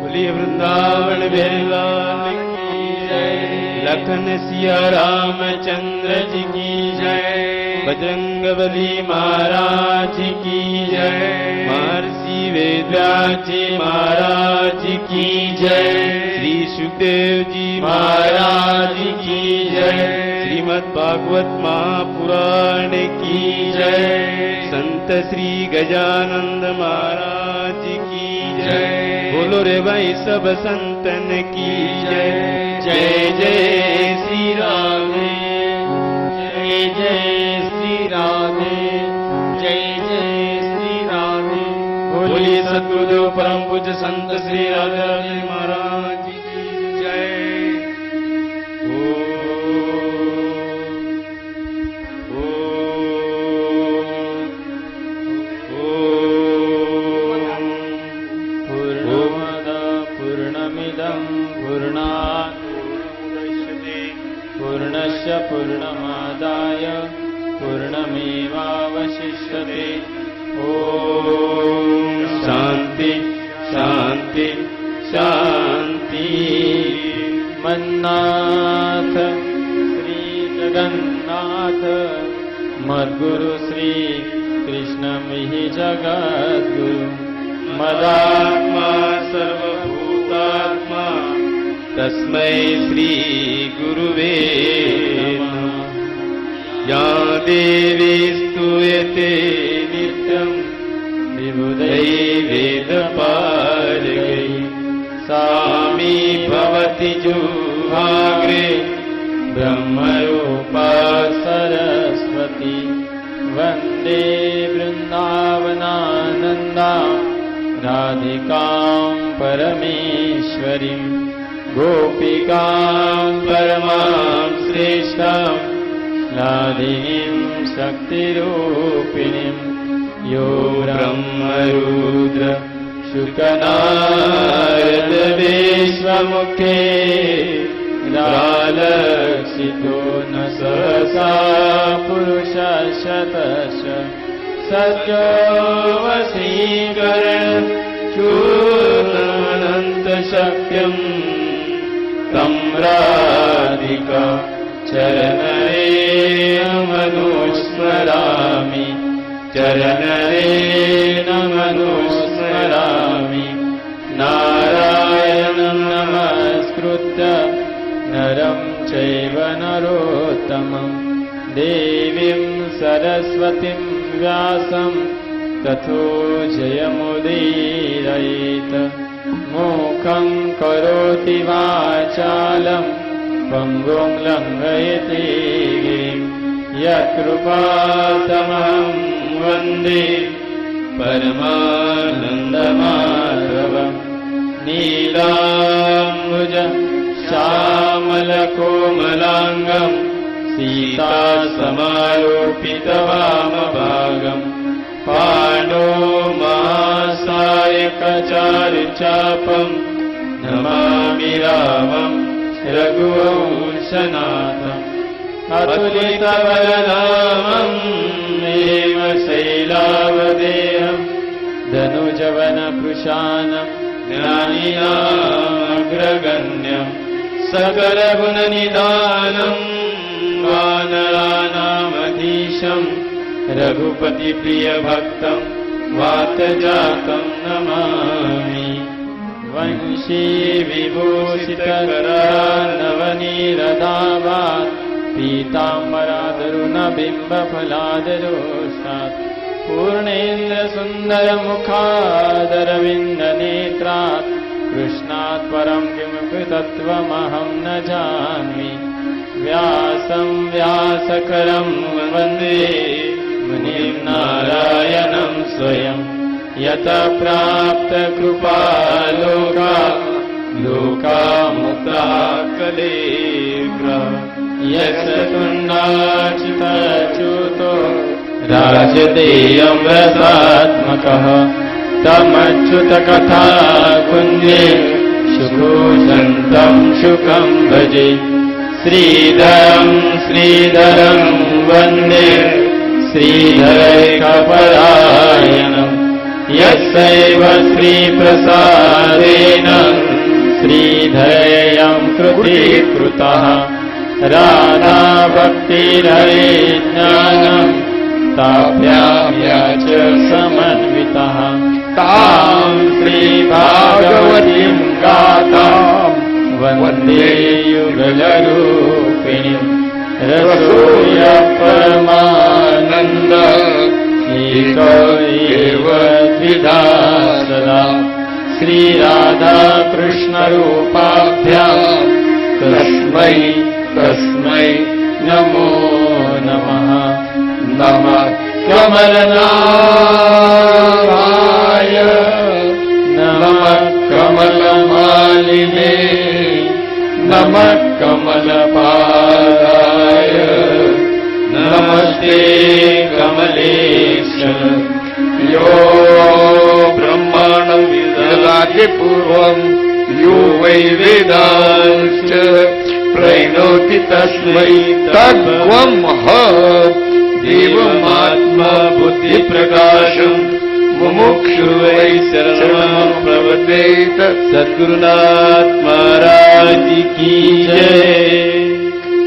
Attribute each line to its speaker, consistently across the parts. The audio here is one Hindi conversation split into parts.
Speaker 1: बोलिए वृंदावन बिहारी की जय। लखन सिया रामचंद्र जी की जय। बजरंगबली महाराज की जय। महर्षि वेदव्यास जी महाराज की जय। श्री सुखदेव जी महाराज की जय। श्रीमद् भागवत महापुराण की जय। संत श्री गजानंद महाराज की जय। बोलो रे भाई सब संतन की जय। जय जय श्री राधे, जय जय श्री राधे, जय जय श्री राधे। बोलिए सद्गुरुदेव परम पूज्य संत श्री राधे राधे महाराज की जय।
Speaker 2: पूर्णस्य पूर्णमादाय पूर्णमेवावशिष्यते।
Speaker 1: ओम शांति शांति शांति।
Speaker 2: मन्नाथ श्री जगन्नाथ मद्गुरु श्री कृष्ण मिहि जगद्गुरु।
Speaker 1: मदात्मा सर्वभूतात्मा तस्मै श्री गुरुवे नमः। या देवी स्तूयते नित्यं विबुधै वेदपारगै। सामी भवति जुहाग्रे ब्रह्मरूपा
Speaker 2: सरस्वती। वन्दे वृन्दावनानन्दा राधिकां परमेश्वरीं। गोपिकां परमां श्रेष्ठां नादिनीं शक्तिरूपिणीं। यो ब्रह्मरुद्र शुकनारद विश्वमुखे रालक्षितो न सहसा पुरुषशतश। सत्यो वशीकरण चूर्णमनन्तशक्यम् तं राधिका चरणरेण मनुस्मरामि। चरणरेण मनुस्मरामि। नारायणं नमस्कृत्य नरं चैव नरोत्तमं। देवीं सरस्वतीं व्यासं ततो जयमुदीरयेत्। मूकं करोति वाचालं पङ्गुं लङ्घयति गिरिं। यत्कृपातमहं वन्दे परमानन्दमाधवं। नीलाम्बुज श्यामलकोमलाङ्गं सीतासमारोपितवामभागम्। पाण्डो महासायकचारुचापं नमामि रामं रघुवंशनाथम्। अतुलितबलरामं देव शैलावदेहं। धनुजवनकृशानं ज्ञानिनामग्रगण्यं। सकलगुणनिधानं वानराणामधीशं। रघुपतिप्रियभक्तं वातजातं नमामि। वंशी विभूषितकरार्णवनीरदावात्। पीताम्बरादरुणबिम्बफलादरोषात्। पूर्णेन्द्रसुन्दरमुखादरविन्दनेत्रात्। कृष्णात् परं किमपि तत्त्वमहं न जान्मि। व्यासं व्यासकरं वन्दे मुनिं नारायणं स्वयं। यतः प्राप्तकृपालोका लोकामुक्ताः कलेवरः। यस्य तुण्डाच्युतच्युतो राजदेयं रसात्मकः। तमच्युतकथा कुञ्जे सुखोषन्तं शुकं भजे। श्रीधरं श्रीधरं वन्दे श्रीधरैकपरायणम्। यस्यैव श्रीप्रसादेन श्रीधरेयं कृतीकृतः राधा भक्तिरहे ज्ञानं ताभ्यां च समन्वितः तां श्रीभागवतीं गातां वन्दे युगलरूपिणीं रसोय परमानन्द एको एव द्विधा सदा श्रीराधा कृष्णरूपाभ्यां तस्मै तस्मै नमो नमः। नमः कमलनाभाय नमः कमलमालिने नमः कमलपादाय नमस्ते कमलेश यो ब्रह्माणं विदधाति पूर्वं यो वै वेदांश्च प्रणोति तस्मै तत्त्वमः देवमात्मा बुद्धिप्रकाशं मुमुक्षु वै शरणं प्रपद्येत।
Speaker 1: सद्गुरुनाथ महाराज की जय।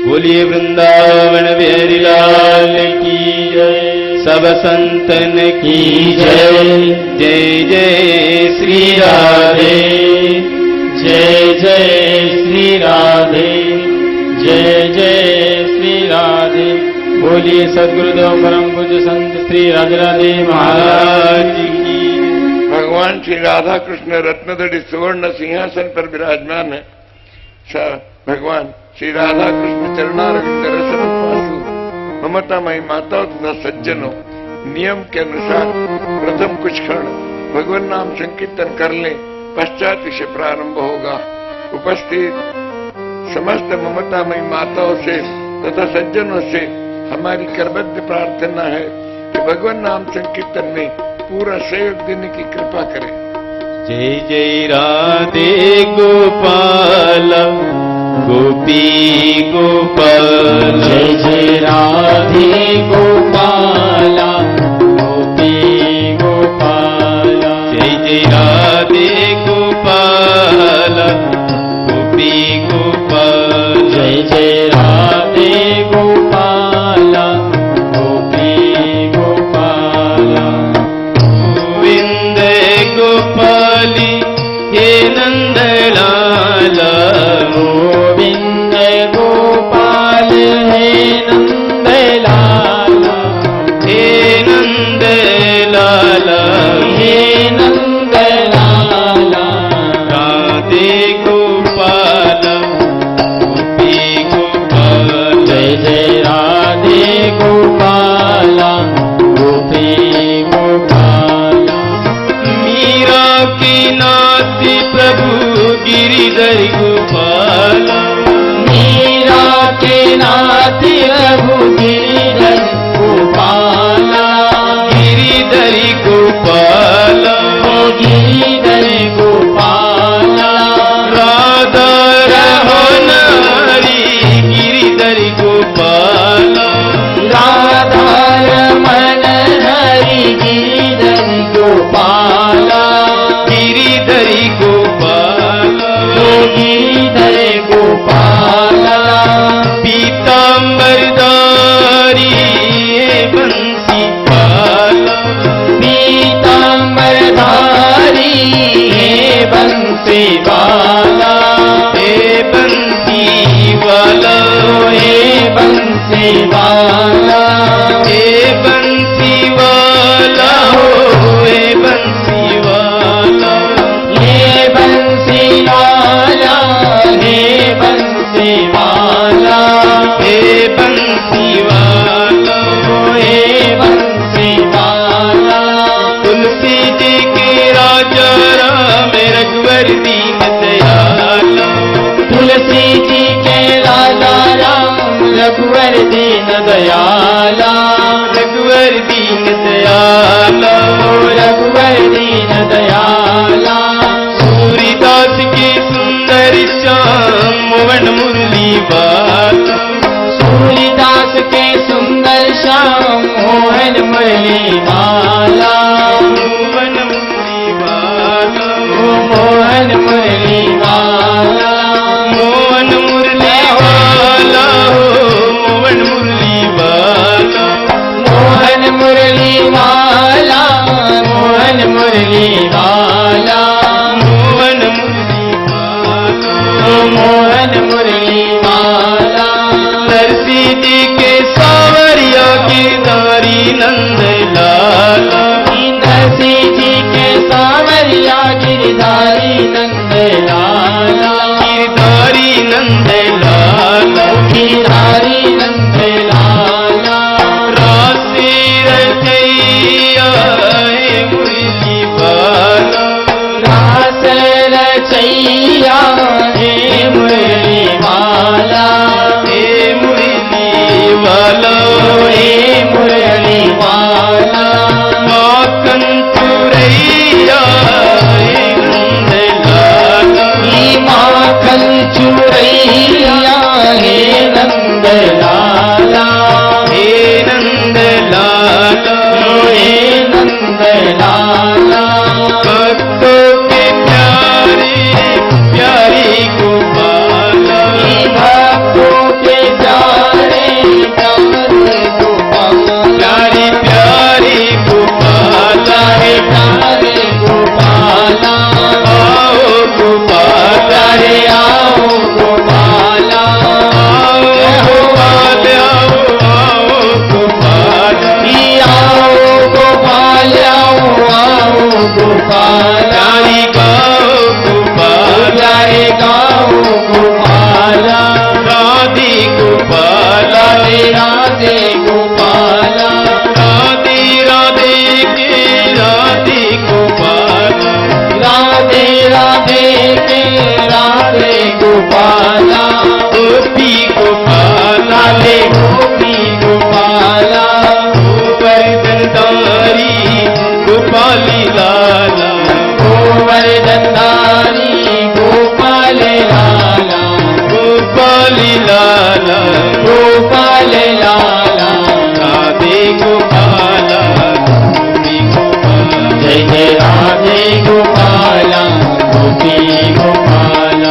Speaker 1: बोलिए वृंदावन बिहारी लाल की जय। सब संतन की जय। जय जय श्री राधे,
Speaker 2: जय जय श्री राधे, जय जय श्री राधे। बोलिए सद्गुरुदेव परम पूज्य संत श्री राधे महाराज की।
Speaker 3: भगवान श्री राधा कृष्ण रत्नदड़ी सुवर्ण सिंहासन पर विराजमान है। भगवान श्री राधा कृष्ण चरणारविंद रसन पासु ममतामयी माताओं तथा सज्जनों, नियम के अनुसार प्रथम कुछ क्षण भगवान नाम संकीर्तन कर लें, पश्चात इसे प्रारंभ होगा। उपस्थित समस्त ममतामयी माताओं से तथा सज्जनों से हमारी करबद्ध प्रार्थना है कि भगवान नाम संकीर्तन में पूरा सहयोग देने की कृपा करें।
Speaker 1: जय जय राधे गोपाल गोपी गोपाल।
Speaker 2: जय जय राधे गोपाल गोपी गोपाल।
Speaker 1: जय जय राधे गोपाल गोपी गोपाल।
Speaker 2: जय जय राधे गोपाल गोपी गोपाल।
Speaker 1: गोविंद गोपाली हे नंदलाल।
Speaker 2: गोविंद गोपाल हे नंदलाल।
Speaker 1: हे नंदलाल
Speaker 2: हे नंदलाल।
Speaker 1: राधे गोपाल गोपी गोपाल।
Speaker 2: जय जय राधे गोपाल गोपी गोपाल।
Speaker 1: मीरा के नाती प्रभु गिरिधर गोपाल।
Speaker 2: मीरा के नाथ प्रभु गिरिधर गोपाल।
Speaker 1: गिरिधर गोपाल
Speaker 2: गिरिधर गोपाल।
Speaker 1: राधा रमन हरि गिरिधर गोपाल।
Speaker 2: राधा रमन हरि गिरिधर गोपाल।
Speaker 1: गिरिधर गोपाल
Speaker 2: गिरिधर गोपाल।
Speaker 1: पीतांबरधारी बंसी पाल।
Speaker 2: पीतांबरधारी हे बंसी वाला।
Speaker 1: हे बंसी वाला
Speaker 2: हे बंसी वाला।
Speaker 1: हे बंसी वाला हो हे बंसी वाला।
Speaker 2: हे बंसी वाला। हे बंसी वाला।
Speaker 1: हे बंसी वाला
Speaker 2: हे बंसी वाला।
Speaker 1: तुलसी जी के राजा राम रघुवर दीन दयाल।
Speaker 2: तुलसी जी के राजा राम रघुवर दीन दयाला।
Speaker 1: रघुवर दीन दयाल
Speaker 2: रघुवर दीन दयाला।
Speaker 1: सूरीदास के सुंदर श्याम मोहन मुरली वाला।
Speaker 2: सूरीदास के सुंदर श्याम मोहन मुरली वाला।
Speaker 1: मोहन मुरली वाला
Speaker 2: मोहन मुरली वाला। रचैया हे मुरली वाला,
Speaker 1: हे मुरली वाला,
Speaker 2: हे मुरली वाला,
Speaker 1: माखन चुरैया हे नंद लाला,
Speaker 2: माखन चुरैया हे नंद लाला,
Speaker 1: हे नंद लाला,
Speaker 2: हे नंद लाला,
Speaker 1: भक्तों के प्यारे प्यारे गोपाला,
Speaker 2: भक्तों के प्यारे प्यारे गोपाला,
Speaker 1: प्यारे प्यारे गोपाला,
Speaker 2: प्यारे प्यारे गोपाला,
Speaker 1: आओ गोपाला,
Speaker 2: रे आओ गोपाला,
Speaker 1: आओ गोपाल, आओ गोपाल,
Speaker 2: आओ गोपाल, आओ गोपाल,
Speaker 1: प्यारी गाओ गोपाल,
Speaker 2: रे गाओ गोपाल,
Speaker 1: राधे गोपाल,
Speaker 2: राधे राधे गोपाल,
Speaker 1: राधे राधे के राधे गोपाल,
Speaker 2: राधे राधे के राधे गोपाल,
Speaker 1: गोपी गोपाल,
Speaker 2: राधे गोपी गोपाल,
Speaker 1: गोवर्धनधारी गोपाली लाला,
Speaker 2: गोवर्धनधारी गोपाल लाला,
Speaker 1: गोपाली लाला,
Speaker 2: गोपाल लाला,
Speaker 1: राधे गोपाला, गोपी गोपाला,
Speaker 2: जय जय राधे गोपाल, गोपी गोपाल,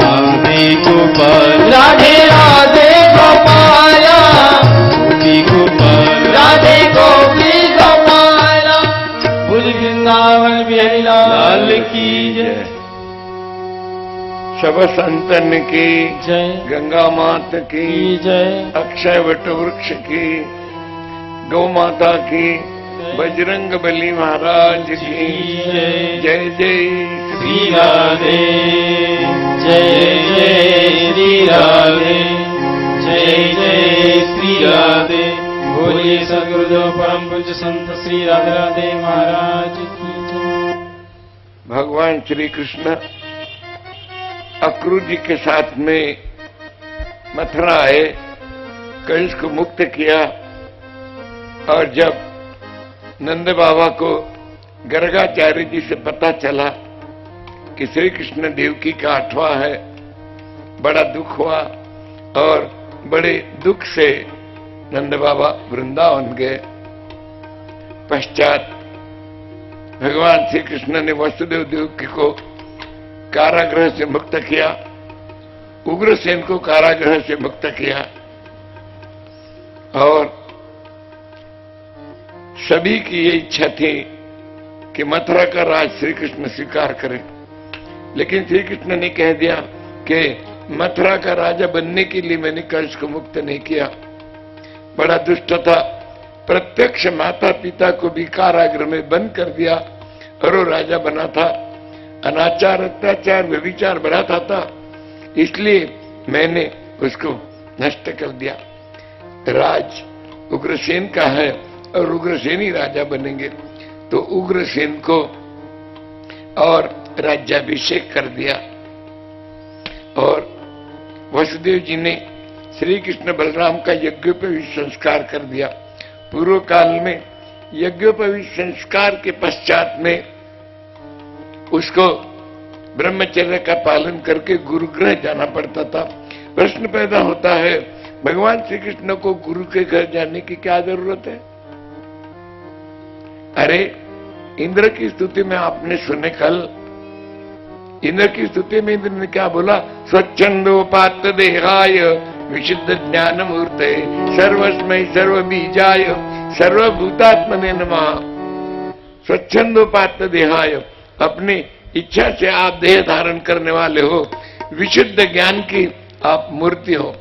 Speaker 1: राधे गोपाल,
Speaker 2: राधे राधे गोपाल,
Speaker 1: गोपी गोपाल,
Speaker 2: राधे गोपी गोपाल, भुज वृंदावन बिहारी
Speaker 1: लाल
Speaker 2: लाल
Speaker 1: की जय।
Speaker 3: सब संतन की,
Speaker 2: जय,
Speaker 3: गंगा मात की,
Speaker 2: जय,
Speaker 3: अक्षय वट वृक्ष की, गौ माता की, बजरंग बली महाराज की जय जय
Speaker 2: श्री राधे, जय जय श्री राधे, जय जय श्री राधे। बोलिए सद्गुरुदेव परम पूज्य संत श्री राधे राधे महाराज की जय।
Speaker 3: भगवान श्री कृष्ण अक्रूर जी के साथ में मथुरा आए, कंस को मुक्त किया, और जब नंद बाबा को गर्गाचार्य जी से पता चला कि श्री कृष्ण देवकी का 8वां है, बड़ा दुख हुआ और बड़े दुख से नंद बाबा वृंदावन गए। पश्चात भगवान श्री कृष्ण ने वसुदेव देवकी को कारागृह से मुक्त किया, उग्रसेन को कारागृह से मुक्त किया, और सभी की ये इच्छा थी कि मथुरा का राज श्री कृष्ण स्वीकार करें, लेकिन श्री कृष्ण ने कह दिया कि मथुरा का राजा बनने के लिए मैंने कंस को मुक्त नहीं किया, बड़ा दुष्ट था, प्रत्यक्ष माता पिता को भी कारागृह में बंद कर दिया और वो राजा बना था, अनाचार अत्याचार व्यभिचार बढ़ाता था, इसलिए मैंने उसको नष्ट कर दिया। राज उग्रसेन का है और उग्रसेन ही राजा बनेंगे, तो उग्रसेन को और राज्याभिषेक कर दिया। और वसुदेव जी ने श्री कृष्ण बलराम का यज्ञोपवीत संस्कार कर दिया। पूर्व काल में यज्ञोपवीत संस्कार के पश्चात में उसको ब्रह्मचर्य का पालन करके गुरुगृह जाना पड़ता था। प्रश्न पैदा होता है, भगवान श्री कृष्ण को गुरु के घर जाने की क्या जरूरत है? अरे इंद्र की स्तुति में आपने सुने कल, इंद्र की स्तुति में इंद्र ने क्या बोला? स्वच्छंदोपात्त देहाय विशुद्ध ज्ञान मूर्ते सर्वस्मै सर्वबीजाय सर्वभूतात्मने नमः। स्वच्छंदोपात्त देहाय, अपनी इच्छा से आप देह धारण करने वाले हो, विशुद्ध ज्ञान की आप मूर्ति हो।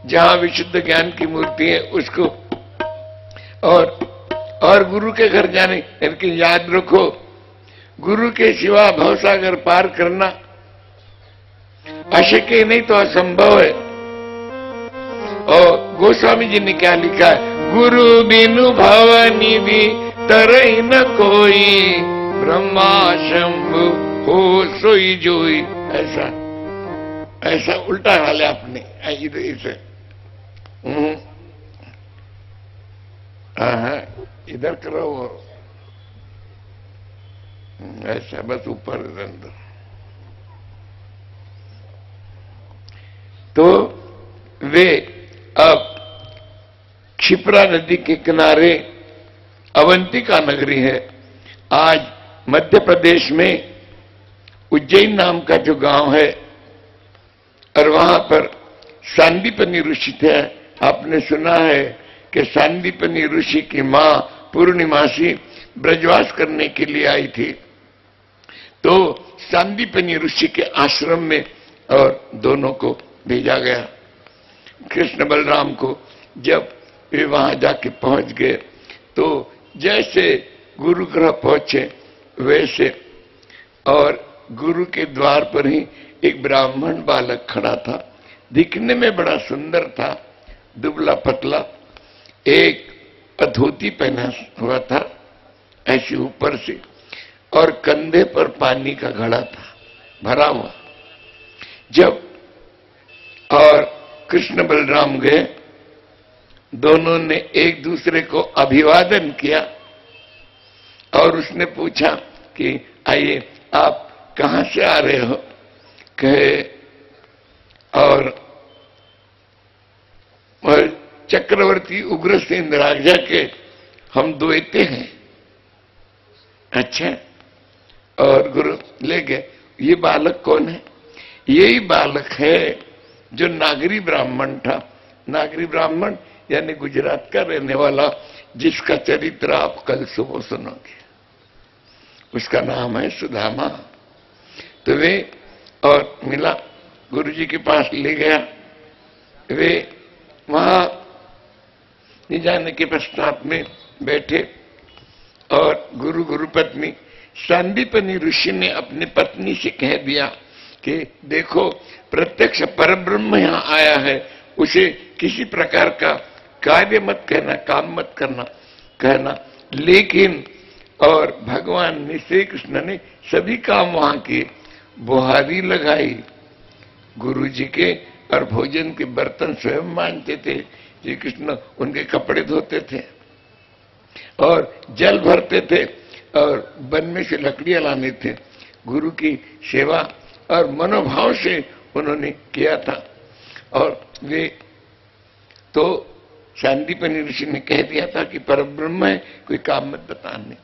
Speaker 3: जहां विशुद्ध ज्ञान की मूर्ति है उसको और गुरु के घर जाने, लेकिन याद रखो गुरु के सिवा भवसागर पार करना अशक्य नहीं तो असंभव है। और गोस्वामी जी ने क्या लिखा है? गुरु बिनु भवनी भी तरही न कोई, ब्रह्मा शंभु हो सोई जोई, ऐसा ऐसा उल्टा हाल है आपने इसे। हाँ, इधर करो वो, ऐसा बस ऊपर अंदर। तो वे अब क्षिप्रा नदी के किनारे अवंतिका नगरी है। आज मध्य प्रदेश में उज्जैन नाम का जो गांव है, और वहां पर सांदीपनी ऋषि थे। आपने सुना है कि सांदीपनी ऋषि की मां पूर्णिमासी ब्रजवास करने के लिए आई थी, तो सांदीपनी ऋषि के आश्रम में और दोनों को भेजा गया। कृष्ण बलराम को जब वे वहां जाके पहुंच गए तो जैसे गुरु गृह पहुंचे वैसे, और गुरु के द्वार पर ही एक ब्राह्मण बालक खड़ा था। दिखने में बड़ा सुंदर था, दुबला पतला, एक धोती पहना हुआ था ऐसे ऊपर से, और कंधे पर पानी का घड़ा था भरा हुआ। जब और कृष्ण बलराम गए, दोनों ने एक दूसरे को अभिवादन किया, और उसने पूछा कि आइए आप कहां से आ रहे हो? कहे और चक्रवर्ती उग्रसेन राजा के हम द्वैते हैं। अच्छा, और गुरु ले गए। ये बालक कौन है? यही बालक है जो नागरी ब्राह्मण था। नागरी ब्राह्मण यानी गुजरात का रहने वाला, जिसका चरित्र आप कल सुबह सुनोगे। उसका नाम है सुदामा। तो वे और मिला, गुरुजी के पास ले गया। वे वहां ले जाने के पश्चात में बैठे, और गुरु पत्नी सांदीपनी ऋषि ने अपनी पत्नी से कह दिया कि देखो, प्रत्यक्ष परब्रह्म यहां आया है, उसे किसी प्रकार का कार्य मत कहना, काम मत करना कहना। लेकिन और भगवान ने, श्री कृष्ण ने सभी काम वहां किए। बुहारी लगाई गुरुजी के, और भोजन के बर्तन स्वयं मांजते थे। श्री कृष्ण उनके कपड़े धोते थे और जल भरते थे, और वन में से लकड़ियां लाने थे। गुरु की सेवा और मनोभाव से उन्होंने किया था। और वे तो सांदीपनी ऋषि ने कह दिया था कि परब्रह्म है, कोई काम मत बताने।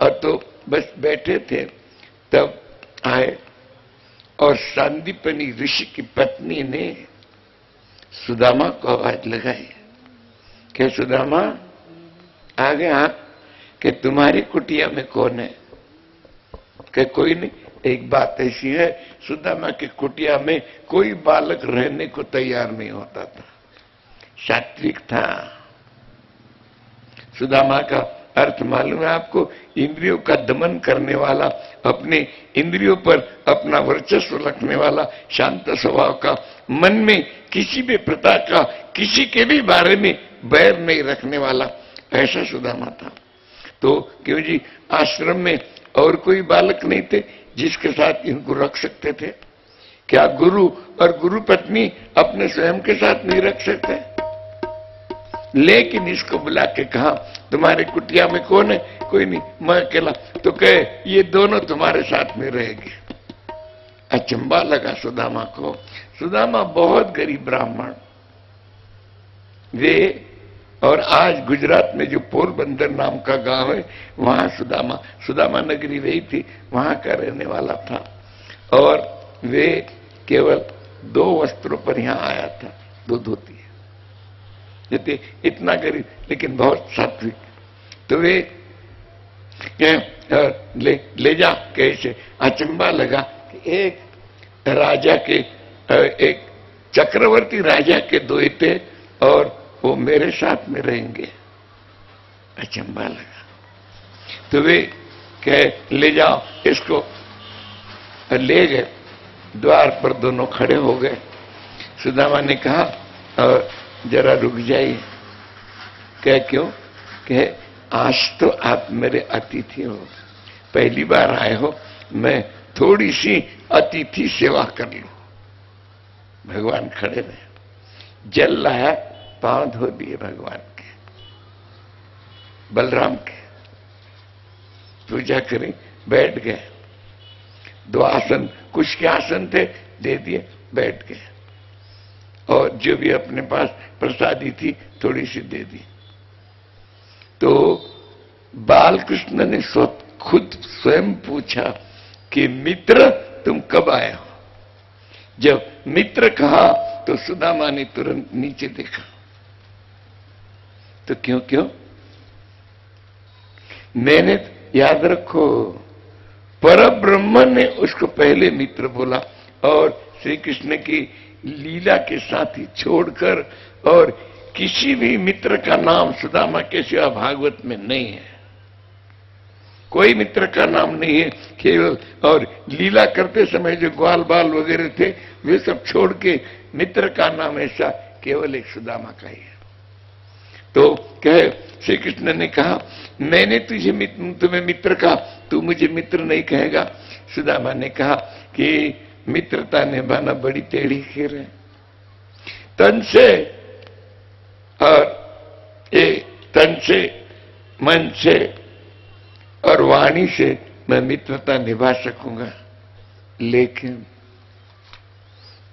Speaker 3: और तो बस बैठे थे, तब आए, और सांदीपनी ऋषि की पत्नी ने सुदामा को आवाज लगाई कि सुदामा आ गया, कि तुम्हारी कुटिया में कौन है? कि कोई नहीं। एक बात ऐसी है, सुदामा की कुटिया में कोई बालक रहने को तैयार नहीं होता था। सात्विक था। सुदामा का अर्थ मालूम है आपको? इंद्रियों का दमन करने वाला, अपने इंद्रियों पर अपना वर्चस्व रखने वाला, शांत स्वभाव का, मन में किसी भी प्रकार का, किसी के भी बारे में बैर नहीं रखने वाला, ऐसा सुदामा था। तो क्यों जी, आश्रम में और कोई बालक नहीं थे जिसके साथ इनको रख सकते थे? क्या गुरु और गुरु पत्नी अपने स्वयं के साथ नहीं रख सकते? लेकिन इसको बुला के कहा, तुम्हारे कुटिया में कौन है? कोई नहीं, मैं अकेला। तो कहे, ये दोनों तुम्हारे साथ में रहेंगे। अचंबा लगा सुदामा को। सुदामा बहुत गरीब ब्राह्मण वे, और आज गुजरात में जो पोरबंदर नाम का गांव है, वहां सुदामा नगरी वही थी, वहां का रहने वाला था। और वे केवल 2 वस्त्रों पर यहां आया था, 2 धोती, जैसे इतना गरीब लेकिन बहुत सात्विक। तो वे ले जा, कैसे अचंबा लगा कि एक राजा के, एक चक्रवर्ती राजा के द्वैते, और वो मेरे साथ में रहेंगे। अचंबा लगा। तो वे कहे, ले जाओ इसको। ले गए, द्वार पर दोनों खड़े हो गए। सुदामा ने कहा, जरा रुक जाइए। कह क्यों? कहे, आज तो आप मेरे अतिथि हो, पहली बार आए हो, मैं थोड़ी सी अतिथि सेवा कर लो। भगवान खड़े रहे, जल लाया, पांव धो दिए भगवान के, बलराम के, पूजा करी, बैठ गए। 2 आसन, कुछ के आसन थे, दे दिए, बैठ गए। और जो भी अपने पास प्रसादी थी थोड़ी सी दे दी। तो बालकृष्ण ने खुद स्वयं पूछा कि मित्र तुम कब आए हो? जब मित्र कहा तो सुदामा ने तुरंत नीचे देखा। तो क्यों क्यों? मैंने, याद रखो, परब्रह्म ने उसको पहले मित्र बोला और श्री कृष्ण की लीला के साथ ही छोड़कर, और किसी भी मित्र का नाम सुदामा के सिवा भागवत में नहीं है। कोई मित्र का नाम नहीं है केवल। और लीला करते समय जो ग्वाल बाल वगैरह थे वे सब छोड़ के मित्र का नाम ऐसा केवल एक सुदामा का ही है। तो कहे, श्री कृष्ण ने कहा, मैंने तुम्हें मित्र कहा, तू मुझे मित्र नहीं कहेगा। सुदामा ने कहा कि मित्रता निभाना बड़ी टेढ़ी खेल है। तन से और तन से, मन से और वाणी से मैं मित्रता निभा सकूंगा, लेकिन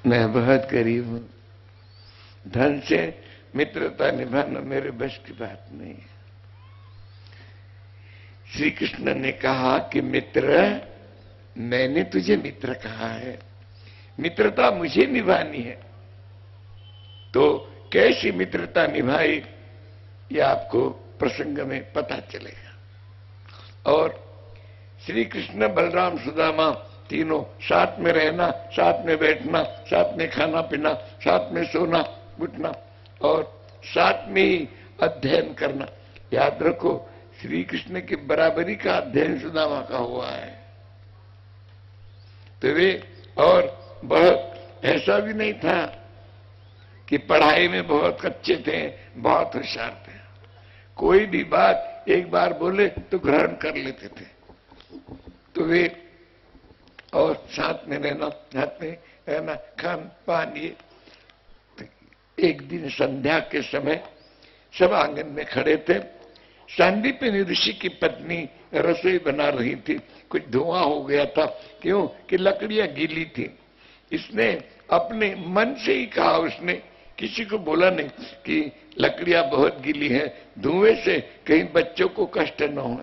Speaker 3: मैं बहुत गरीब हूं, धन से मित्रता निभाना मेरे बस की बात नहीं है। श्री कृष्ण ने कहा कि मित्र, मैंने तुझे मित्र कहा है, मित्रता मुझे निभानी है। तो कैसी मित्रता निभाई ये आपको प्रसंग में पता चलेगा। और श्री कृष्ण, बलराम, सुदामा तीनों साथ में रहना, साथ में बैठना, साथ में खाना पीना, साथ में सोना उठना और साथ में ही अध्ययन करना। याद रखो, श्री कृष्ण की बराबरी का अध्ययन सुदामा का हुआ है। तो वे, और बहुत ऐसा भी नहीं था कि पढ़ाई में बहुत कच्चे थे, बहुत होशियार थे। कोई भी बात एक बार बोले तो ग्रहण कर लेते थे। तो वे, और साथ में रहना, साथ में रहना, खान पान, ये। एक दिन संध्या के समय सब आंगन में खड़े थे। सांदीपनि ऋषि की पत्नी रसोई बना रही थी। कुछ धुआं हो गया था, क्यों कि लकड़ियां गीली थी। इसने अपने मन से ही कहा, उसने किसी को बोला नहीं कि लकड़ियां बहुत गीली हैं, धुएं से कहीं बच्चों को कष्ट न हो।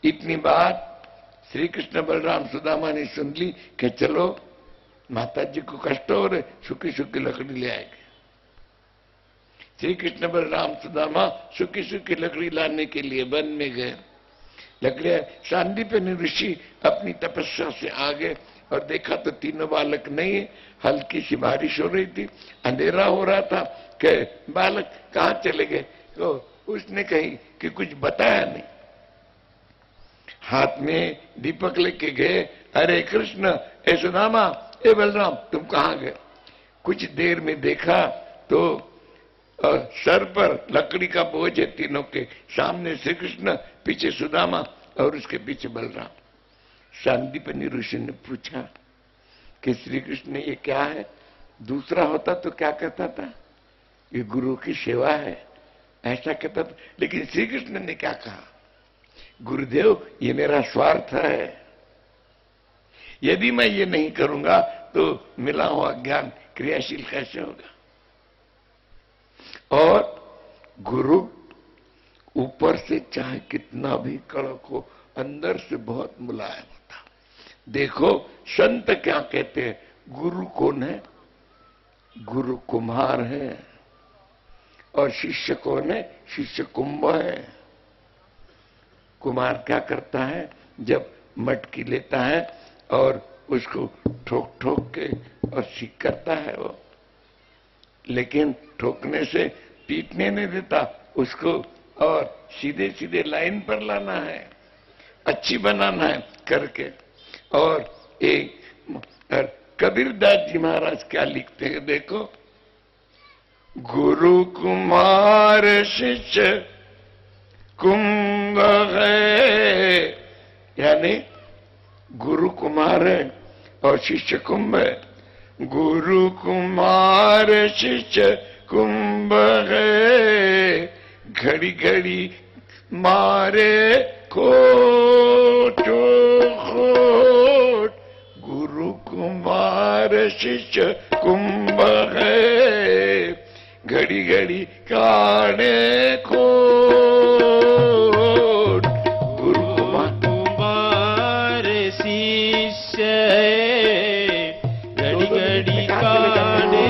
Speaker 3: इतनी बात श्री कृष्ण, बलराम, सुदामा ने सुन ली कि चलो माता जी को कष्ट हो रहे, सूखी सूखी लकड़ी ले आएंगे। श्री कृष्ण, बलराम, सुदामा सूखी सूखी लकड़ी लाने के लिए वन में गए। लकड़ियां, सांदीपनि ऋषि अपनी तपस्या से आ गए और देखा तो तीनों बालक नहीं है। हल्की सी बारिश हो रही थी, अंधेरा हो रहा था कि बालक कहाँ चले गए। तो उसने कही कि कुछ बताया नहीं। हाथ में दीपक लेके गए, अरे कृष्ण, ए सुदामा, ए बलराम, तुम कहाँ गए? कुछ देर में देखा तो सर पर लकड़ी का बोझ है तीनों के, सामने श्री कृष्ण, पीछे सुदामा और उसके पीछे बलराम। सांदीपनि ऋषि ने पूछा कि श्री कृष्ण ये क्या है? दूसरा होता तो क्या कहता था? ये गुरु की सेवा है, ऐसा कहता था। लेकिन श्री कृष्ण ने क्या कहा? गुरुदेव, ये मेरा स्वार्थ है, यदि मैं ये नहीं करूंगा तो मिला हुआ ज्ञान क्रियाशील कैसे होगा? और गुरु ऊपर से चाहे कितना भी कड़क हो, अंदर से बहुत मुलायम होता। देखो संत क्या कहते हैं, गुरु कौन है? गुरु कुम्हार है और शिष्य कौन है? शिष्य कुंभ है। कुम्हार क्या करता है? जब मटकी लेता है और उसको ठोक ठोक के और सीख करता है वो, लेकिन ठोकने से पीटने नहीं देता उसको, और सीधे सीधे लाइन पर लाना है, अच्छी बनाना है करके। और कबीरदास जी महाराज क्या लिखते हैं देखो, गुरु कुमार शिष्य कुंभ है, यानी गुरु कुमार है और शिष्य कुंभ है। गुरु कुमार शिष्य कुंभ है, घड़ी घड़ी मारे खोट खोट। गुरु कुमार शिष्य कुंभ है, घड़ी घड़ी काने खोट। गुरु
Speaker 2: कुमार शिष्य घड़ी घड़ी काने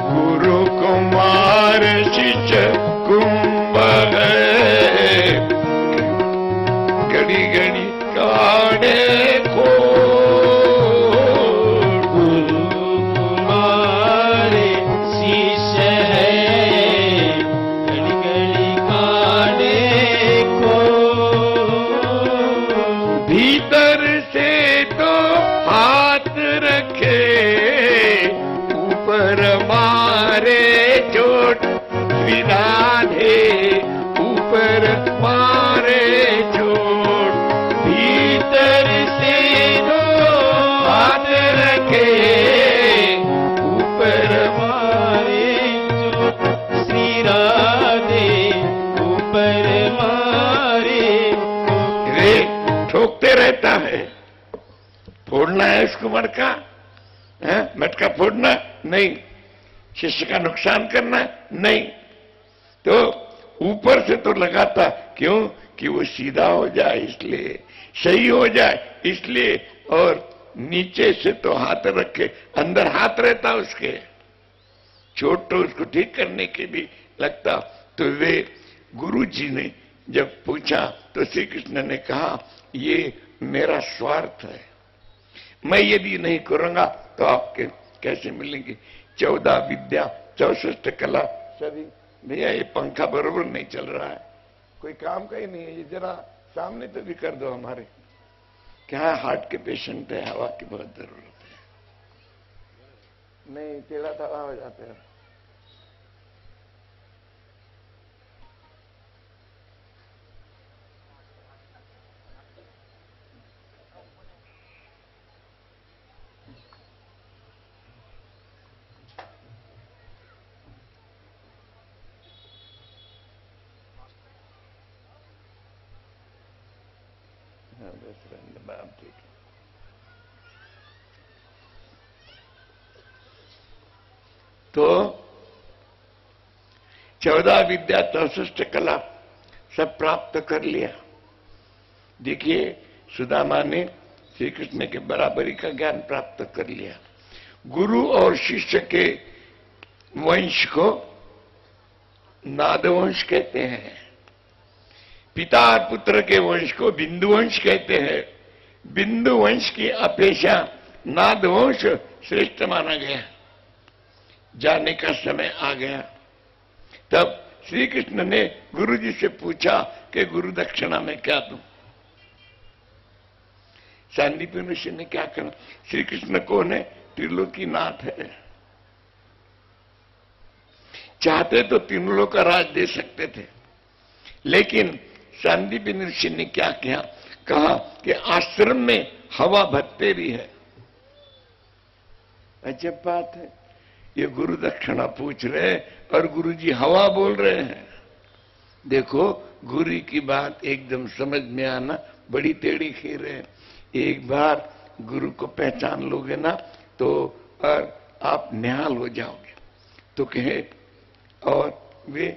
Speaker 3: गुरु कुमार शिष्य कुंभ है, घड़ी घड़ी काने फोड़ना है उसको मटका, मटका फोड़ना नहीं, शिष्य का नुकसान करना नहीं। तो ऊपर से तो लगाता, क्यों कि वो सीधा हो जाए इसलिए, सही हो जाए इसलिए, और नीचे से तो हाथ रखे, अंदर हाथ रहता उसके, चोट तो उसको ठीक करने के भी लगता। तो वे गुरु जी ने जब पूछा तो श्री कृष्ण ने कहा ये मेरा स्वार्थ है, मैं यदि नहीं करूंगा तो आपके कैसे मिलेंगे 14 विद्या 64 कला सभी। भैया ये पंखा बरोबर नहीं चल रहा है, कोई काम का ही नहीं है, ये जरा सामने तो भी कर दो हमारे। क्या हार्ट के पेशेंट है, हवा की बहुत जरूरत है। नहीं टेढ़ा टेढ़ा हो जाते हैं। ठीक है। तो 14 विद्या 64 कला सब प्राप्त कर लिया। देखिए सुदामा ने श्री कृष्ण के बराबरी का ज्ञान प्राप्त कर लिया। गुरु और शिष्य के वंश को नादवंश कहते हैं, पिता और पुत्र के वंश को बिंदु वंश कहते हैं। बिंदु वंश की अपेक्षा नादवंश श्रेष्ठ माना गया। जाने का समय आ गया। तब श्री कृष्ण ने गुरु जी से पूछा कि गुरु दक्षिणा में क्या दूं। सांदीपनि ऋषि ने क्या कहा? श्री कृष्ण कौन है? त्रिलोकीनाथ है। चाहते तो तीनों लोग का राज दे सकते थे, लेकिन सांदीपनि ऋषि ने क्या किया? कहा कि आश्रम में हवा भत्तेरी है। अजब बात है, ये गुरु दक्षिणा पूछ रहे और गुरु जी हवा बोल रहे हैं। देखो गुरु की बात एकदम समझ में आना बड़ी टेढ़ी खीर है। एक बार गुरु को पहचान लोगे ना तो और आप निहाल हो जाओगे। तो कहे, और वे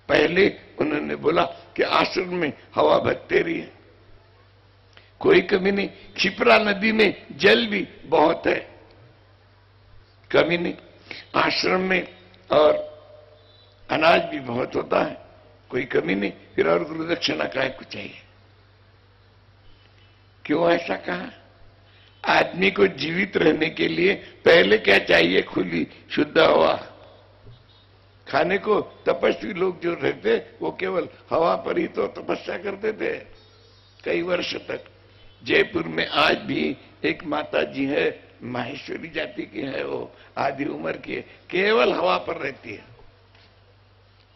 Speaker 3: पहले उन्होंने बोला कि आश्रम में हवा भत्तेरी है, कोई कमी नहीं। क्षिप्रा नदी में जल भी बहुत है, कमी नहीं। आश्रम में और अनाज भी बहुत होता है, कोई कमी नहीं। फिर और गुरु दक्षिणा काहे को चाहिए? क्यों ऐसा कहा? आदमी को जीवित रहने के लिए पहले क्या चाहिए? खुली शुद्ध हवा। खाने को तपस्वी लोग जो रहते वो केवल हवा पर ही तो तपस्या करते थे कई वर्ष तक। जयपुर में आज भी एक माता जी है, माहेश्वरी जाति की है, वो आधी उम्र की है, केवल हवा पर रहती है,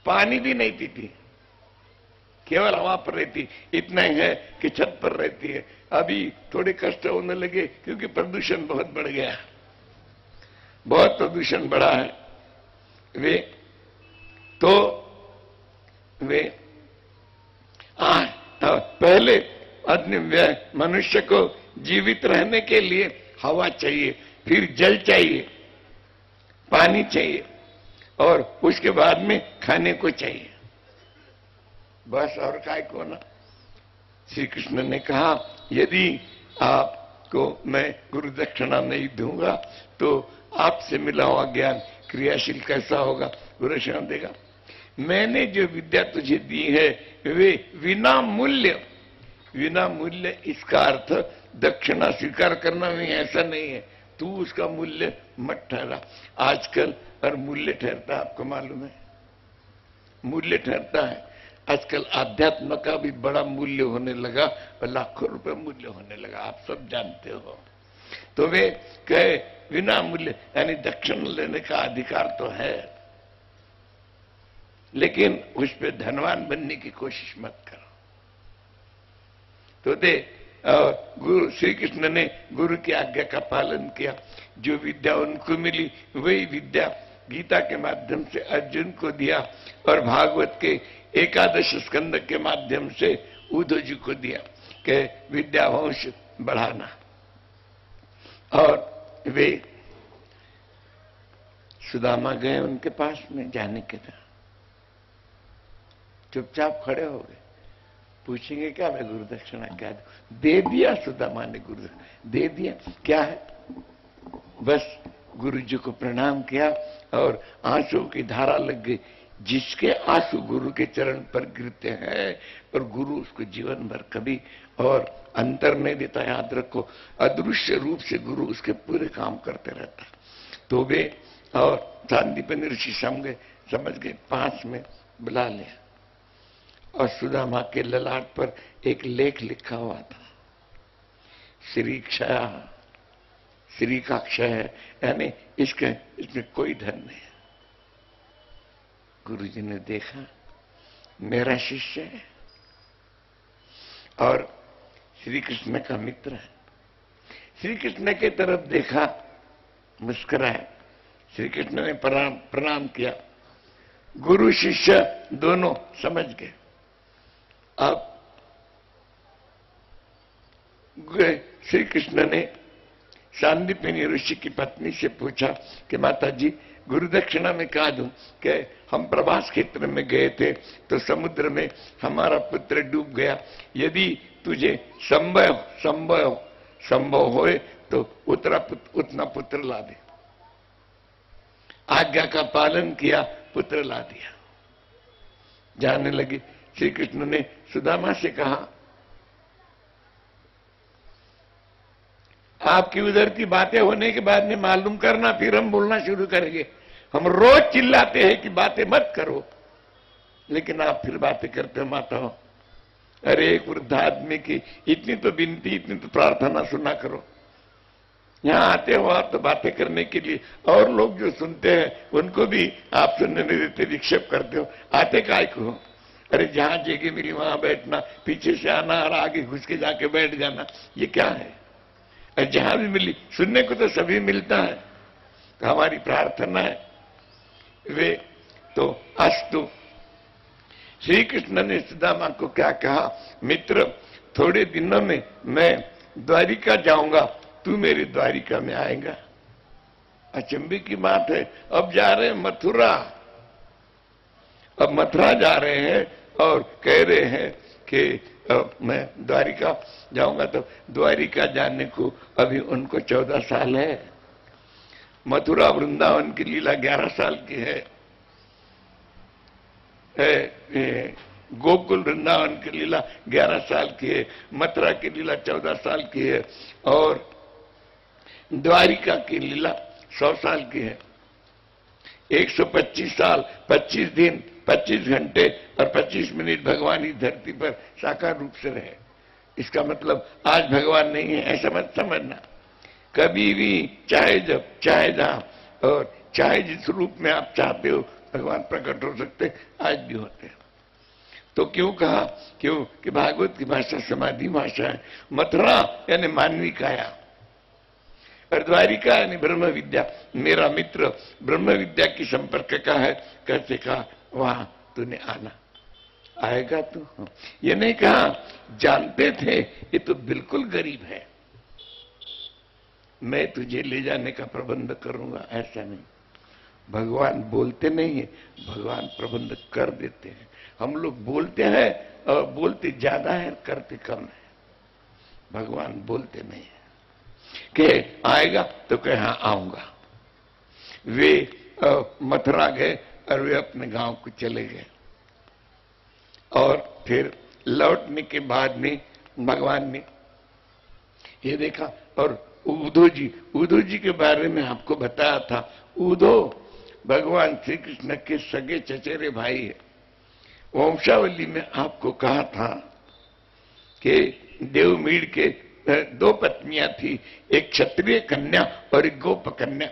Speaker 3: पानी भी नहीं पीती। केवल हवा पर रहती, इतना ही है कि छत पर रहती है। अभी थोड़े कष्ट होने लगे क्योंकि प्रदूषण बहुत बढ़ गया, बहुत प्रदूषण बढ़ा है। वे पहले आदमी मनुष्य को जीवित रहने के लिए हवा चाहिए, फिर जल चाहिए, पानी चाहिए, और उसके बाद में खाने को चाहिए, बस और काय को ना। श्री कृष्ण ने कहा यदि आपको मैं गुरु दक्षिणा नहीं दूंगा तो आपसे मिला हुआ ज्ञान क्रियाशील कैसा होगा, गुरु दक्षिणा देगा। मैंने जो विद्या तुझे दी है वे विना मूल्य, विना मूल्य इसका अर्थ दक्षिणा स्वीकार करना भी ऐसा नहीं है, तू उसका मूल्य मत ठहरा। आजकल और मूल्य ठहरता है, आपको मालूम है, मूल्य ठहरता है। आजकल अध्यात्म का भी बड़ा मूल्य होने लगा और लाखों रुपए मूल्य होने लगा, आप सब जानते हो। तो वे कहे बिना मूल्य, यानी दक्षिण लेने का अधिकार तो है, लेकिन उस पर धनवान बनने की कोशिश मत करो। तो गुरु श्री कृष्ण ने गुरु की आज्ञा का पालन किया। जो विद्या उनको मिली वही विद्या गीता के माध्यम से अर्जुन को दिया और भागवत के 11 स्कंद के माध्यम से उद्धव जी को दिया कि विद्या वंश बढ़ाना। और वे सुदामा गए उनके पास में, जाने के था चुपचाप खड़े हो गए, पूछेंगे क्या मैं गुरु दक्षिणा क्या दूं? दे दिया सुदामा ने, गुरु दे दिया। क्या है? बस गुरु जी को प्रणाम किया और आंसू की धारा लग गई। जिसके आंसू गुरु के चरण पर गिरते हैं और गुरु उसको जीवन भर कभी और अंतर नहीं देता, याद रखो, अदृश्य रूप से गुरु उसके पूरे काम करते रहता। तो वे और सांदीपनि ऋषि समझ गए, पास में बुला लिया और सुदामा के ललाट पर एक लेख लिखा हुआ था, श्री क्षया, श्री का क्षय है, यानी इसमें कोई धन नहीं है। गुरुजी ने देखा मेरा शिष्य है और श्री कृष्ण का मित्र है। श्री कृष्ण की तरफ देखा, मुस्कुराया, श्री कृष्ण ने प्रणाम किया। गुरु शिष्य दोनों समझ गए। अब श्री कृष्ण ने सांदीपनि ऋषि की पत्नी से पूछा कि माता जी गुरु दक्षिणा में कहा दूं कि हम प्रवास क्षेत्र में गए थे तो समुद्र में हमारा पुत्र डूब गया, यदि तुझे संभव होए तो उतना पुत्र ला दे। आज्ञा का पालन किया, पुत्र ला दिया। जाने लगी। श्री कृष्ण ने सुदामा से कहा आपकी उधर की बातें होने के बाद में मालूम करना, फिर हम बोलना शुरू करेंगे। हम रोज चिल्लाते हैं कि बातें मत करो, लेकिन आप फिर बातें करते हो माता हो। अरे एक वृद्ध आदमी की इतनी तो विनती, इतनी तो प्रार्थना सुना करो। यहां आते हो आप तो बातें करने के लिए, और लोग जो सुनते हैं उनको भी आप सुनने नहीं देते, विक्षेप करते हो। आते काय को हो? अरे जहां जगह मिली वहां बैठना, पीछे से आना और आगे घुस के जाके बैठ जाना, ये क्या है? और जहां भी मिली, सुनने को तो सभी मिलता है। तो हमारी प्रार्थना है वे तो अस्तु। श्री कृष्ण ने सुदामा को क्या कहा, मित्र थोड़े दिनों में मैं द्वारिका जाऊंगा, तू मेरी द्वारिका में आएगा। अचंभे की बात है, अब जा रहे हैं मथुरा, अब मथुरा जा रहे हैं और कह रहे हैं कि मैं द्वारिका जाऊंगा। तो द्वारिका जाने को अभी उनको 14 साल है। मथुरा वृंदावन की लीला 11 साल की है। गोकुल वृंदावन की लीला 11 साल की है, मथुरा की लीला 14 साल की है और द्वारिका की लीला 100 साल की है। 125 साल, 25 दिन, 25 घंटे और 25 मिनट भगवान इस धरती पर साकार रूप से रहे। इसका मतलब आज भगवान नहीं है ऐसा मत समझना। कभी भी, चाहे जब, चाहे जहां और चाहे जिस रूप में आप चाहते हो भगवान प्रकट हो सकते, आज भी होते हैं। तो क्यों कहा? क्यों कि भागवत की भाषा समाधि भाषा है। मथुरा यानी मानवी काया, और द्वारिका यानी ब्रह्म विद्या। मेरा मित्र ब्रह्म विद्या की संपर्क का है, कैसे कहा वहां तूने आना, आएगा तू? ये नहीं कहा जानते थे ये तो बिल्कुल गरीब है, मैं तुझे ले जाने का प्रबंध करूंगा, ऐसा नहीं। भगवान बोलते नहीं है, भगवान प्रबंध कर देते हैं। हम लोग बोलते हैं और बोलते ज्यादा है, करते कम है। भगवान बोलते नहीं है कि आएगा तो कहे हाँ आऊंगा। वे मथुरा गए और वे अपने गांव को चले गए, और फिर लौटने के बाद में भगवान ने ये देखा। और उद्धव जी के बारे में आपको बताया था। उद्धव भगवान श्री कृष्ण के सगे चचेरे भाई है। वंशावली में आपको कहा था कि देवमीड़ के दो पत्नियां थी, एक क्षत्रिय कन्या और एक गोप कन्या।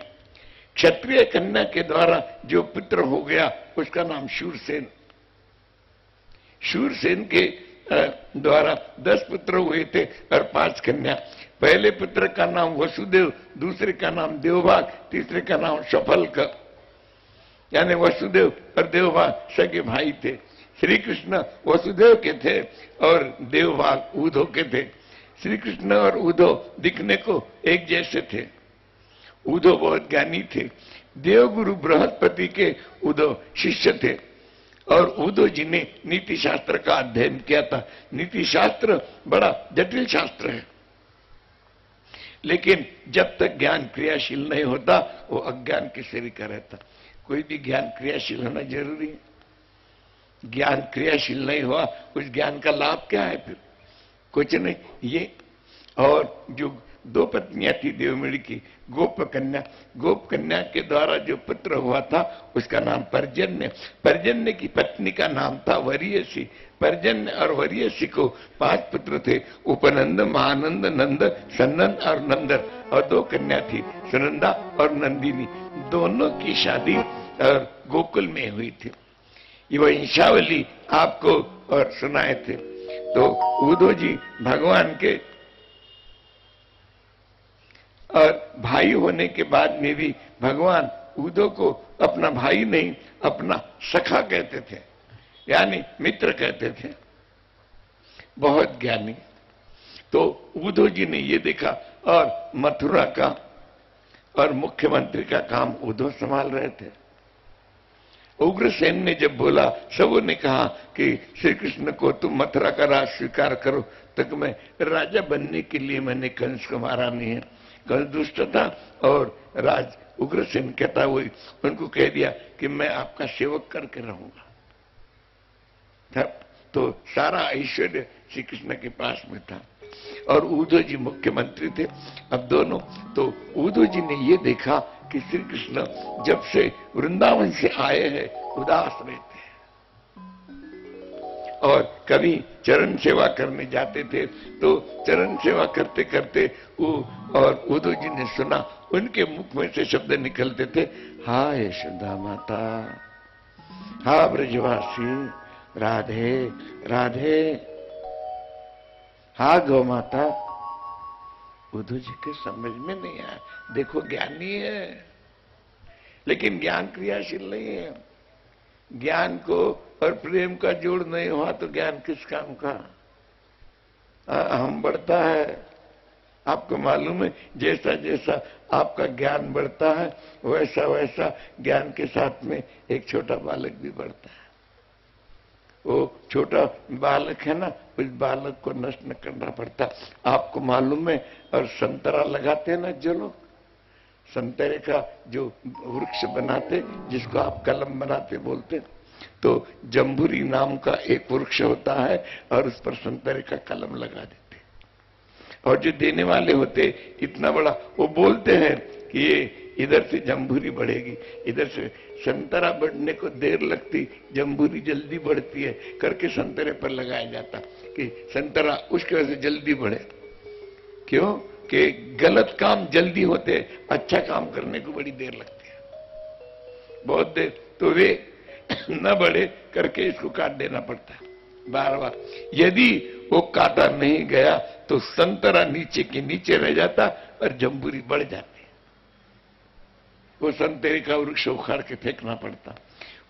Speaker 3: क्षत्रिय कन्या के द्वारा जो पुत्र हो गया उसका नाम शूरसेन। शूरसेन के द्वारा 10 पुत्र हुए थे और 5 कन्या। पहले पुत्र का नाम वसुदेव, दूसरे का नाम देवभाग, तीसरे का नाम सफल्क। यानी वसुदेव और देवभाग सगे भाई थे। श्री कृष्ण वसुदेव के थे और देवभाग उद्धव के थे। श्री कृष्ण और उद्धव दिखने को एक जैसे थे। उद्धव बहुत ज्ञानी थे। देवगुरु बृहस्पति के उद्धव शिष्य थे, और उद्धव जी ने नीति शास्त्र का अध्ययन किया था। नीति शास्त्र बड़ा जटिल शास्त्र है, लेकिन जब तक ज्ञान क्रियाशील नहीं होता वो अज्ञान के शरीर का रहता। कोई भी ज्ञान क्रियाशील होना जरूरी है। ज्ञान क्रियाशील नहीं हुआ, उस ज्ञान का लाभ क्या है? फिर कुछ नहीं। ये और जो 2 पत्नियां थी देवमीड़ की, गोप कन्या के द्वारा जो पुत्र हुआ था उसका नाम पर्जन्य। पर्जन्य की पत्नी का नाम था वरीयसी। पर्जन्य और वरीयसी को 5 पुत्र थे, उपनंद, महानंद, नंद, सनंद और नंदर। और 2 कन्या थी, सुनंदा और नंदिनी। दोनों की शादी और गोकुल में हुई थी। ये वंशावली आपको और सुनाए थे। तो उद्धव जी भगवान के और भाई होने के बाद में भी भगवान उद्धव को अपना भाई नहीं, अपना सखा कहते थे, यानी मित्र कहते थे। बहुत ज्ञानी। तो उद्धव जी ने ये देखा, और मथुरा का और मुख्यमंत्री का काम उद्धव संभाल रहे थे। उग्रसेन ने जब बोला, सबों ने कहा कि श्री कृष्ण को तुम मथुरा का राज स्वीकार करो, तक मैं राजा बनने के लिए मैंने कंस को मारा नहीं है। कंस दुष्ट था, और राज उग्रसेन कहता हुए उनको कह दिया कि मैं आपका सेवक करके रहूंगा। तो सारा ऐश्वर्य श्री कृष्ण के पास में था, और उद्धव जी मुख्यमंत्री थे। अब दोनों, तो उद्धव जी ने ये देखा कि श्री कृष्ण जब से वृंदावन से आए हैं उदास रहते हैं, और कभी चरण सेवा करने जाते थे तो चरण सेवा करते करते वो, और उद्धव जी ने सुना उनके मुख में से शब्द निकलते थे, हा यशोदा माता, हा ब्रजवासी, राधे राधे, हा गौ माता। उद्धव जी के समझ में नहीं आया। देखो ज्ञानी है, लेकिन ज्ञान क्रियाशील नहीं है। ज्ञान को और प्रेम का जोड़ नहीं हुआ तो ज्ञान किस काम का? हम बढ़ता है। आपको मालूम है, जैसा जैसा आपका ज्ञान बढ़ता है वैसा वैसा ज्ञान के साथ में एक छोटा बालक भी बढ़ता है। वो छोटा बालक है ना, उस बालक को नष्ट न करना पड़ता। आपको मालूम है, और संतरा लगाते हैं ना जो लोग, संतरे का जो वृक्ष बनाते, जिसको आप कलम बनाते बोलते, तो जम्बूरी नाम का एक वृक्ष होता है, और उस पर संतरे का कलम लगा देते। और जो देने वाले होते इतना बड़ा, वो बोलते हैं कि ये इधर से जम्बूरी बढ़ेगी, इधर से संतरा बढ़ने को देर लगती, जम्बूरी जल्दी बढ़ती है करके संतरे पर लगाया जाता कि संतरा उसकी वजह से जल्दी बढ़े। क्यों? कि गलत काम जल्दी होते, अच्छा काम करने को बड़ी देर लगती है, बहुत देर। तो वे न बढ़े करके इसको काट देना पड़ता है। बार बार। यदि वो काटा नहीं गया तो संतरा नीचे के नीचे रह जाता और जम्बूरी बढ़ जाती, वो संतरे का वृक्ष उखाड़ के फेंकना पड़ता।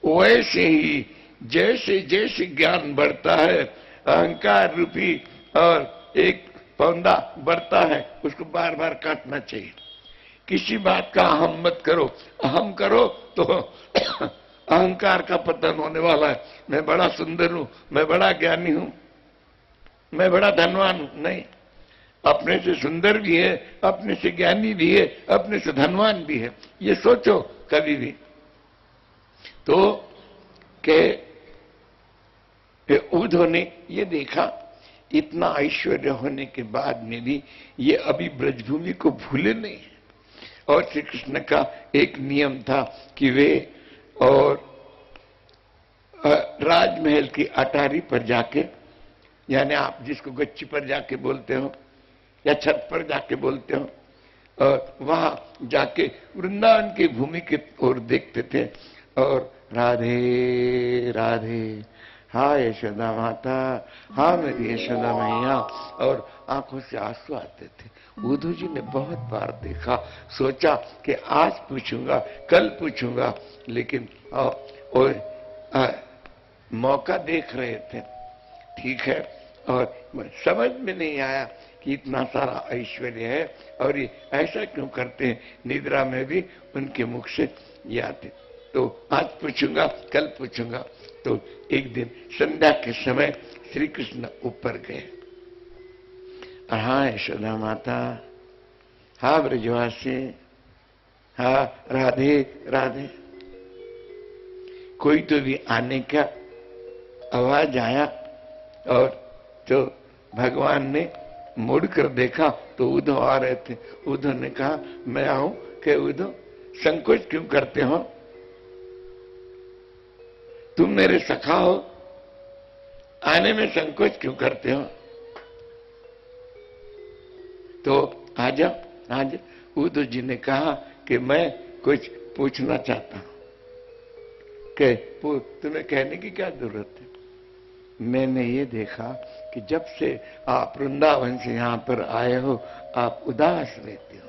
Speaker 3: वैसे ही जैसे जैसे ज्ञान बढ़ता है, अहंकार रूपी और एक पौधा बढ़ता है, उसको बार बार काटना चाहिए। किसी बात का अहम मत करो, अहम करो तो अहंकार का पतन होने वाला है। मैं बड़ा सुंदर हूं, मैं बड़ा ज्ञानी हूं, मैं बड़ा धनवान हूं। नहीं, अपने से सुंदर भी है, अपने से ज्ञानी भी है, अपने से धनवान भी है, ये सोचो कभी भी। तो के उद्धव ने ये देखा, इतना ऐश्वर्य होने के बाद में भी ये अभी ब्रजभूमि को भूले नहीं है। और श्री कृष्ण का एक नियम था कि वे और राजमहल की अटारी पर जाके, यानी आप जिसको गच्ची पर जाके बोलते हो या छत पर जाके बोलते हो, और वहां जाके वृंदावन की भूमि की ओर देखते थे और राधे राधे, हाँ यशोदा माता, हाँ मेरी यशोदा मैया, और आंखों से आंसू आते थे। उद्धव जी ने बहुत बार देखा, सोचा कि आज पूछूंगा, कल पूछूंगा, लेकिन मौका देख रहे थे, ठीक है, और समझ में नहीं आया कि इतना सारा ऐश्वर्य है और ये ऐसा क्यों करते हैं। निद्रा में भी उनके मुख से ये आते, तो आज पूछूंगा, कल पूछूंगा। तो एक दिन संध्या के समय श्री कृष्ण ऊपर गए, हाँ यशोदा माता, हाँ ब्रजवासी, हाँ राधे राधे। कोई तो भी आने का आवाज आया और तो भगवान ने मुड़कर देखा तो उद्धव आ रहे थे। उद्धव ने कहा, मैं आऊं? कि उद्धव संकोच क्यों करते हो, तुम मेरे सखा हो, आने में संकोच क्यों करते हो? तो आ जाओ, आ जाओ। उद्धव जी ने कहा कि मैं कुछ पूछना चाहता हूं। कि तुम्हें कहने की क्या जरूरत है? मैंने ये देखा कि जब से आप वृंदावन से यहां पर आए हो, आप उदास रहते हो,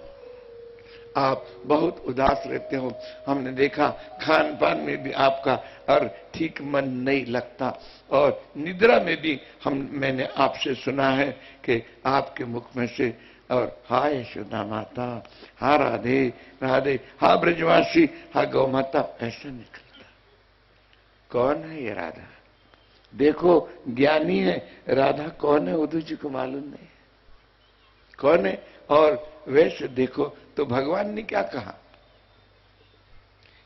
Speaker 3: आप बहुत उदास रहते हो। हमने देखा खान पान में भी आपका और ठीक मन नहीं लगता, और निद्रा में भी मैंने आपसे सुना है कि आपके मुख में से और हाय यशोदा माता, हा राधे राधे, हा ब्रजवासी, हा गौ माता, ऐसा निकलता। कौन है ये राधा? देखो ज्ञानी है, राधा कौन है उद्धव जी को मालूम नहीं कौन है। और वैसे देखो तो भगवान ने क्या कहा,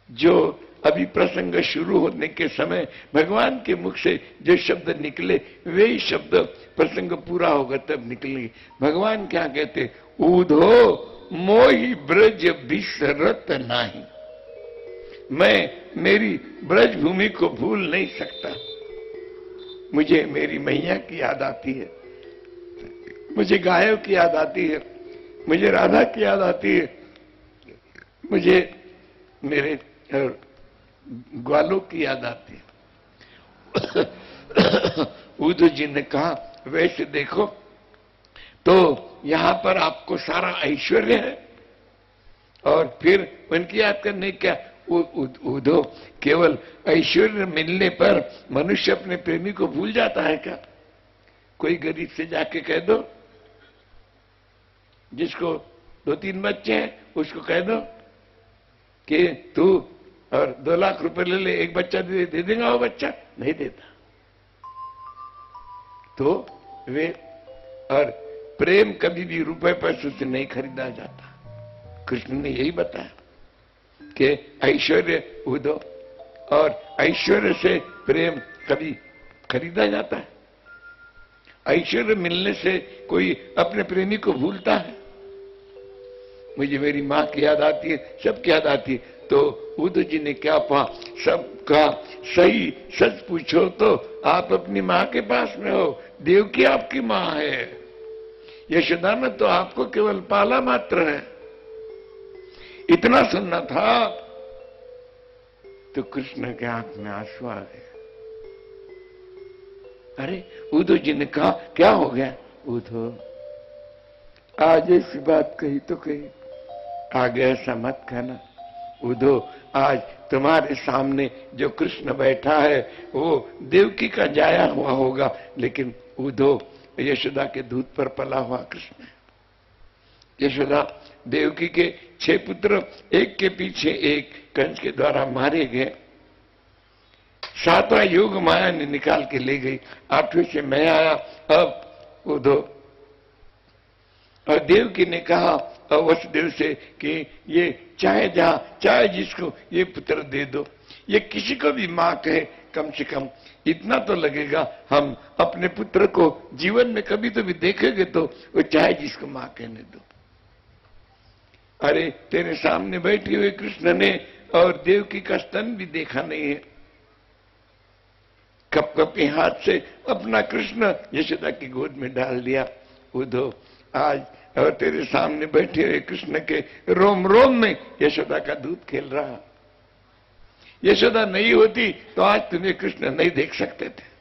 Speaker 3: जो अभी प्रसंग शुरू होने के समय भगवान के मुख से जो शब्द निकले वे ही शब्द प्रसंग पूरा होगा तब निकलेंगे। भगवान क्या कहते, ऊधो मोहि ब्रज बिसरत नाही, मैं मेरी ब्रज भूमि को भूल नहीं सकता। मुझे मेरी मैया की याद आती है, मुझे गायों की याद आती है, मुझे राधा की याद आती है, मुझे मेरे ग्वालों की याद आती है। उद्धव जी ने कहा, वैसे देखो तो यहां पर आपको सारा ऐश्वर्य है और फिर उनकी याद करने क्या? उद्धव, केवल ऐश्वर्य मिलने पर मनुष्य अपने प्रेमी को भूल जाता है क्या? कोई गरीब से जाके कह दो, जिसको 2-3 बच्चे हैं, उसको कह दो कि तू और 2 लाख रुपए ले ले, एक बच्चा दे देगा, वो बच्चा नहीं देता। तो वे और प्रेम कभी भी रुपए पैसों से नहीं खरीदा जाता। कृष्ण ने यही बताया कि ऐश्वर्य उद्धव, और ऐश्वर्य से प्रेम कभी खरीदा जाता है? ऐश्वर्य मिलने से कोई अपने प्रेमी को भूलता है? मुझे मेरी मां की याद आती है, सबकी याद आती है। तो उद्धव जी ने क्या कहा, सबका सही सच पूछो तो आप अपनी मां के पास में हो, देवकी आपकी मां है, यशोदा ने तो आपको केवल पाला मात्र है। इतना सुनना था तो कृष्ण के आंख में आंसू आ गए। अरे उद्धव जी ने कहा क्या हो गया? उद्धव आज ऐसी बात कही तो कही, आगे ऐसा मत कहना। उद्धव आज तुम्हारे सामने जो कृष्ण बैठा है वो देवकी का जाया हुआ होगा, लेकिन उद्धव यशोदा के दूध पर पला हुआ कृष्ण है। यशोदा देवकी के 6 पुत्र एक के पीछे एक कंस के द्वारा मारे गए। 7वां योग माया ने निकाल के ले गई, 8वें से मैं आया। अब उद्धव और देवकी ने कहा वसुदेव से कि ये चाहे जिसको ये पुत्र दे दो। ये किसी को भी मां कहे, कम से कम इतना तो लगेगा हम अपने पुत्र को जीवन में कभी तो भी देखेंगे, तो वो चाहे जिसको मां कहने दो। अरे तेरे सामने बैठे हुए कृष्ण ने और देवकी का स्तन भी देखा नहीं है। कपकपी हाथ से अपना कृष्ण यशोदा की गोद में डाल दिया। उद्धव आज और तेरे सामने बैठे हुए कृष्ण के रोम रोम में यशोदा का दूध खेल रहा। यशोदा नहीं होती तो आज तुम्हें कृष्ण नहीं देख सकते थे।